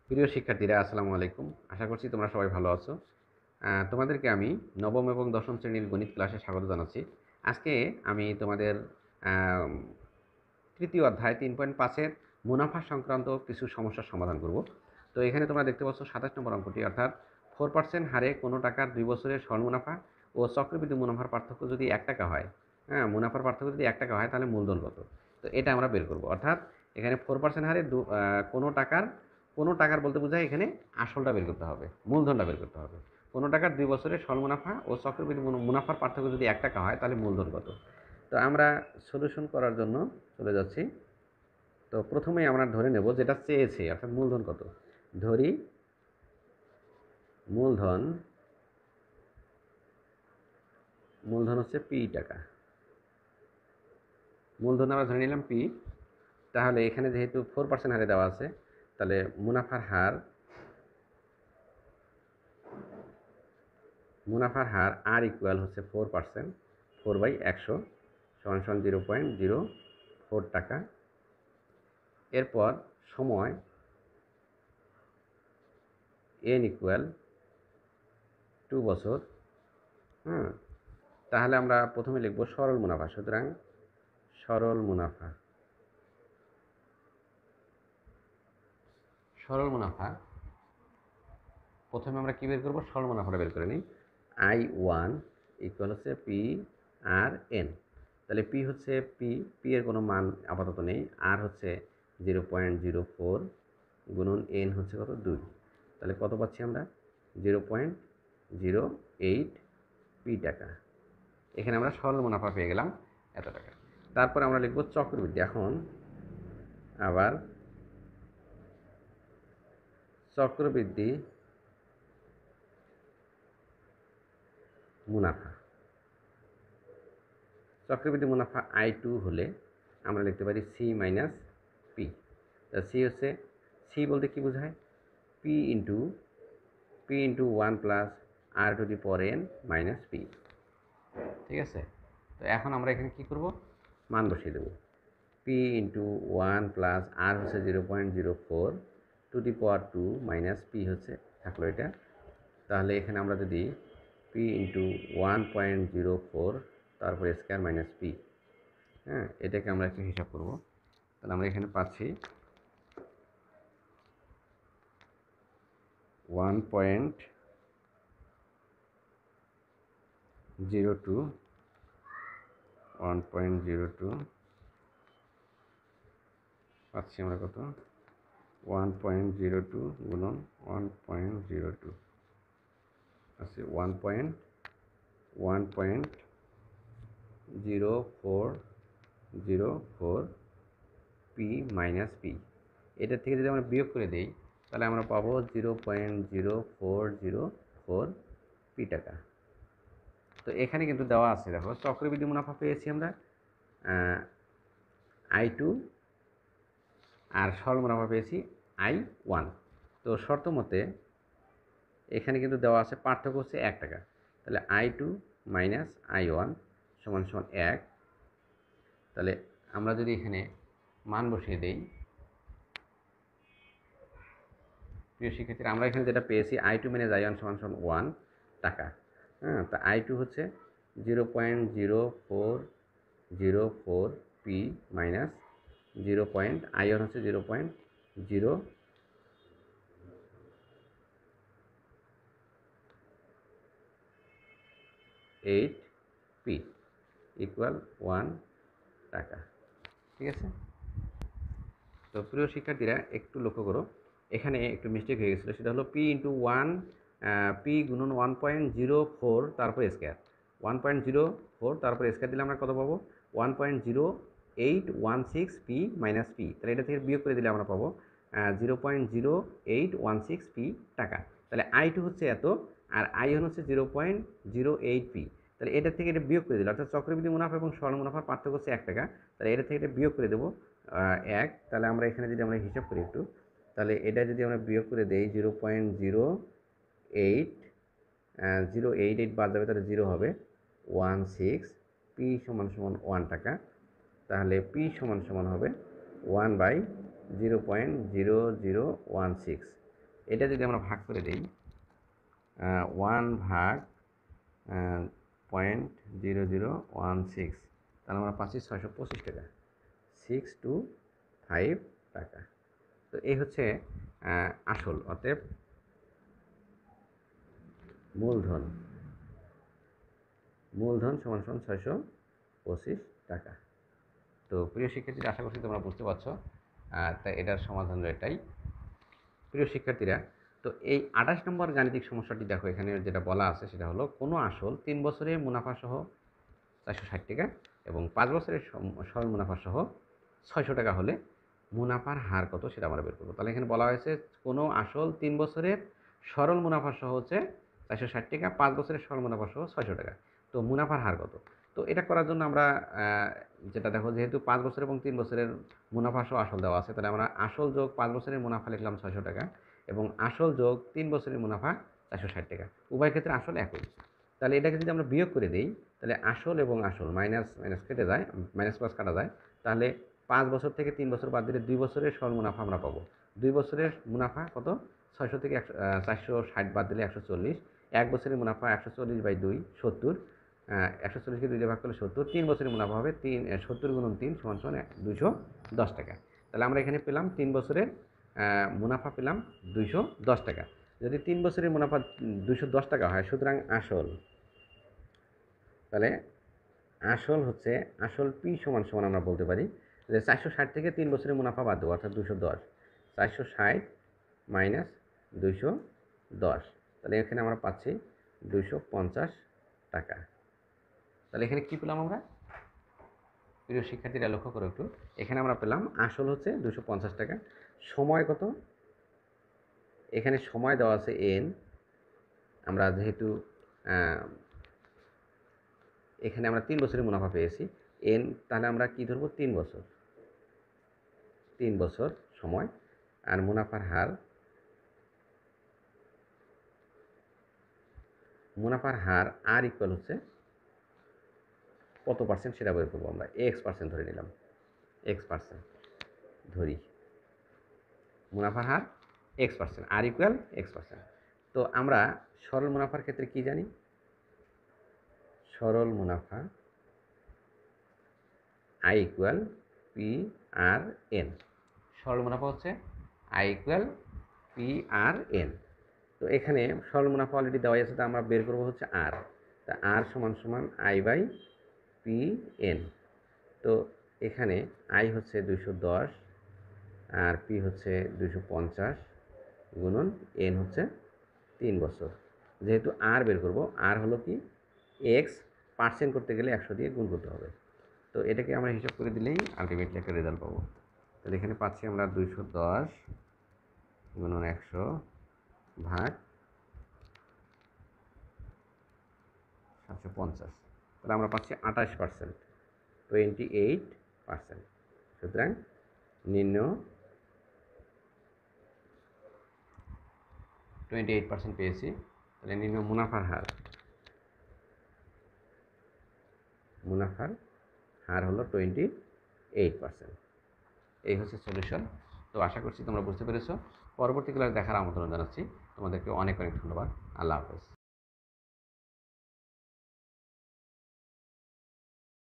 প্রিয় শিক্ষার্থীরা, আসসালামু আলাইকুম। আশা করছি তোমরা সবাই ভালো আছো। তোমাদেরকে আমি নবম এবং দশম শ্রেণীর গণিত ক্লাসে স্বাগত জানাচ্ছি। আজকে আমি তোমাদের তৃতীয় অধ্যায় ৩.৫-এর মুনাফা সংক্রান্ত কিছু সমস্যার সমাধান করব। তো এখানে তোমরা দেখতে পাচ্ছ ২৭ নম্বর অঙ্কটি, অর্থাৎ 4% হারে কোনো টাকার 2 বছরের সরল মুনাফা ও চক্রবৃদ্ধি মুনাফার পার্থক্য যদি 1 টাকা হয়, মুনাফার পার্থক্য যদি 1 টাকা হয়, তাহলে মূলধন কত? তো এটা আমরা বের করব। অর্থাৎ এখানে 4% হারে কোনো টাকার বলতে বোঝায় এখানে আসলটা বের করতে হবে, মূলধনটা বের করতে হবে। কোনো টাকার 2 বছরের সরল মুনাফা ও চক্রবৃদ্ধি মুনাফার পার্থক্য যদি 1 টাকা হয়, তাহলে মূলধন কত? তো আমরা সলিউশন করার জন্য চলে যাচ্ছি। তো প্রথমেই আমরা ধরে নেব যেটা চেয়েছে, অর্থাৎ মূলধন কত। ধরি মূলধন হচ্ছে পি টাকা। মূলধন আমরা ধরে নিলাম পি। তাহলে এখানে যেহেতু 4% হারে দেওয়া আছে, তাহলে মুনাফার হার আর ইকুয়াল হচ্ছে 4%, 4/100 = 0.04 টাকা। এরপর সময় n ইকুয়াল 2 বছর। তাহলে আমরা প্রথমে লিখব সরল মুনাফা। সুতরাং সরল মুনাফা প্রথমে আমরা কী বের করব? সরল মুনাফাটা বের করে নিই। I1 ইকুয়াল হচ্ছে পি আর এন। তাহলে পি হচ্ছে পি এর কোনো মান আপাতত নেই। আর হচ্ছে 0.04 গুণন এন হচ্ছে কত? 2। তাহলে কত পাচ্ছি আমরা? 0.08 পি টাকা। এখানে আমরা সরল মুনাফা পেয়ে গেলাম এত টাকা। তারপর আমরা লিখব চক্রবৃদ্ধি। এখন আবার চক্রবৃদ্ধি মুনাফা I2 হলে আমরা লিখতে পারি সি মাইনাস পি। তা সি বলতে কি বোঝায়? P into 1 plus R to the power N minus P. ঠিক আছে? তো এখন আমরা এখানে কি করব? মান বসিয়ে দেব। পি ইন্টু 1 প্লাস আর হচ্ছে 0.04 two the power 2 minus P হচ্ছে থাকলো এটা। তাহলে এখানে আমরা যদি পি ইন্টু 1.04 তারপরে স্কয়ার মাইনাস পি, এটাকে আমরা একটু হিসাব করব। তাহলে আমরা এখানে পাচ্ছি 1.02 পাচ্ছি আমরা কত? 1.02 গুণন 1.02 আছে 1.0404 পি মাইনাস পি। এটার থেকে যদি আমরা বিয়োগ করে দিই, তাহলে আমরা পাবো 0.0404 পি টাকা। তো এখানে কিন্তু দেওয়া আছে, দেখো চক্রবৃদ্ধি মুনাফা পেয়েছি আমরা I2 আর সরল মুনাফা পেয়েছি I1। তো শর্ত মতে এখানে কিন্তু দেওয়া আছে পার্থক্য হচ্ছে 1 টাকা। তাহলে I2 মাইনাস I1 সমান 1। তাহলে আমরা যদি এখানে মান বসিয়ে দিই, প্রিয় শিক্ষার্থীরা, আমরা এখানে যেটা পেয়েছি I2 মাইনাস I1 সমান 1 টাকা। তা I2 হচ্ছে 0.0404 পি মাইনাস I1 হচ্ছে 0.08 পি ইকুয়াল 1 টাকা। ঠিক আছে? তো প্রিয় শিক্ষার্থীরা, একটু লক্ষ্য করো, এখানে একটু মিস্টেক হয়ে গেছিলো। সেটা হলো পি ইন্টু 1 পি গুণন 1.04 তারপর স্কয়ার। 1.04 তারপর স্কয়ার দিলে আমরা কত পাবো? 1.0816 পি মাইনাস পি। তাহলে এটা থেকে বিয়োগ করে দিলে আমরা পাবো 0.0816 পি টাকা। তাহলে I2 হচ্ছে এত, আর I1 হচ্ছে 0.08 পি। তাহলে এটার থেকে এটা বিয়োগ করে দিলে, অর্থাৎ চক্রবৃদ্ধি মুনাফা এবং সরল মুনাফার পার্থক্য হচ্ছে 1 টাকা। তাহলে এটা থেকে এটা বিয়োগ করে দেবো 1। তাহলে আমরা এখানে যদি আমরা হিসাব করি একটু, তাহলে এটা যদি আমরা বিয়োগ করে দেই 0.08 বাদ যাবে, তাহলে 0 হবে 16 পি সমান 1 টাকা। তাহলে পি সমান হবে 1/0.0016। এটা যদি আমরা ভাগ করে দিই 1/0.0016, তাহলে আমরা পাচ্ছি 625 টাকা, 625 টাকা। তো এই হচ্ছে আসল, অতএব মূলধন সমান সমান 625 টাকা। তো প্রিয় শিক্ষার্থীরা, আশা করছি তোমরা বুঝতে পারছো। তাই এটার সমাধান এটাই। প্রিয় শিক্ষার্থীরা, তো এই 28 নম্বর গাণিতিক সমস্যাটি দেখো, এখানে যেটা বলা আছে সেটা হলো কোনো আসল 3 বছরে মুনাফা সহ 460 টাকা এবং 5 বছরের সরল মুনাফা সহ 600 টাকা হলে মুনাফার হার কত সেটা আমরা বের করবো। তাহলে এখানে বলা হয়েছে কোনো আসল 3 বছরের সরল মুনাফা সহ হচ্ছে 460 টাকা, 5 বছরের সরল মুনাফা সহ 600 টাকা। তো মুনাফার হার কত? তো এটা করার জন্য আমরা যেটা দেখো, যেহেতু 5 বছর এবং 3 বছরের মুনাফা সহ আসল দেওয়া আছে, তাহলে আমরা আসল যোগ 5 বছরের মুনাফা লিখলাম 600 টাকা এবং আসল যোগ 3 বছরের মুনাফা 460 টাকা। উভয় ক্ষেত্রে আসল একই। তাহলে এটাকে যদি আমরা বিয়োগ করে দিই, তাহলে আসল এবং আসল মাইনাস মাইনাস কেটে যায়, মাইনাস প্লাস কাটা যায়। তাহলে 5 বছর থেকে 3 বছর বাদ দিলে 2 বছরের সরল মুনাফা আমরা পাবো। 2 বছরের মুনাফা কত? 600 থেকে 460 বাদ দিলে 140। 1 বছরের মুনাফা 140/2 70। 140কে 2 দিয়ে ভাগ করলে 70। 3 বছরের মুনাফা হবে 70 গুণন 3 সমান সমান 210 টাকা। তাহলে আমরা এখানে পেলাম 3 বছরের মুনাফা পেলাম 210 টাকা। যদি 3 বছরের মুনাফা 210 টাকা হয়, সুতরাং আসল, তাহলে আসল হচ্ছে আসল পি সমান সমান আমরা বলতে পারি যে 460 থেকে 3 বছরের মুনাফা বাদ দেবো, অর্থাৎ 210। 460 মাইনাস 210, তাহলে এখানে আমরা পাচ্ছি 250 টাকা। তাহলে এখানে কী পেলাম আমরা? প্রিয় শিক্ষার্থীরা লক্ষ্য করো একটু, এখানে আমরা পেলাম আসল হচ্ছে 250 টাকা। সময় কত? এখানে সময় দেওয়া আছে n। আমরা যেহেতু এখানে আমরা 3 বছরের মুনাফা পেয়েছি n, তাহলে আমরা কি ধরবো? 3 বছর, 3 বছর সময়। আর মুনাফার হার, আর ইকুয়াল হচ্ছে কত পার্সেন্ট সেটা বের করবো আমরা। x% ধরে নিলাম, x% ধরি, মুনাফার হার x%, আর ইকুয়াল x%। তো আমরা সরল মুনাফার ক্ষেত্রে কি জানি? সরল মুনাফা I ইকুয়াল PRN। সরল মুনাফা হচ্ছে I ইকুয়াল PRN। তো এখানে সরল মুনাফা অলরেডি দেওয়া আছে, তা আমরা বের করবো হচ্ছে R। তা R সমান সমান I/PN। তো এখানে I হচ্ছে 210 আর P হচ্ছে 250 গুণন N হচ্ছে 3 বছর। যেহেতু R বের করবো, R হলো কি x% করতে গেলে 100 দিয়ে গুণ করতে হবে। তো এটাকে আমরা হিসাব করে দিলেই আলটিমেটলি একটা রেজাল্ট পাবো। তাহলে এখানে পাচ্ছি আমরা 210 গুণন 100 ভাগ 750, তাহলে আমরা পাচ্ছি 28%, 28%। সুতরাং নিম্ন 28% পেয়েছি। তাহলে নিম্ন মুনাফার হার হলো 28%। এই হচ্ছে সলিউশন। তো আশা করছি তোমরা বুঝতে পেরেছো। পরবর্তী ক্লাস দেখার আমন্ত্রণ জানাচ্ছি তোমাদেরকে। অনেক অনেক ধন্যবাদ। আল্লাহ হাফেজ।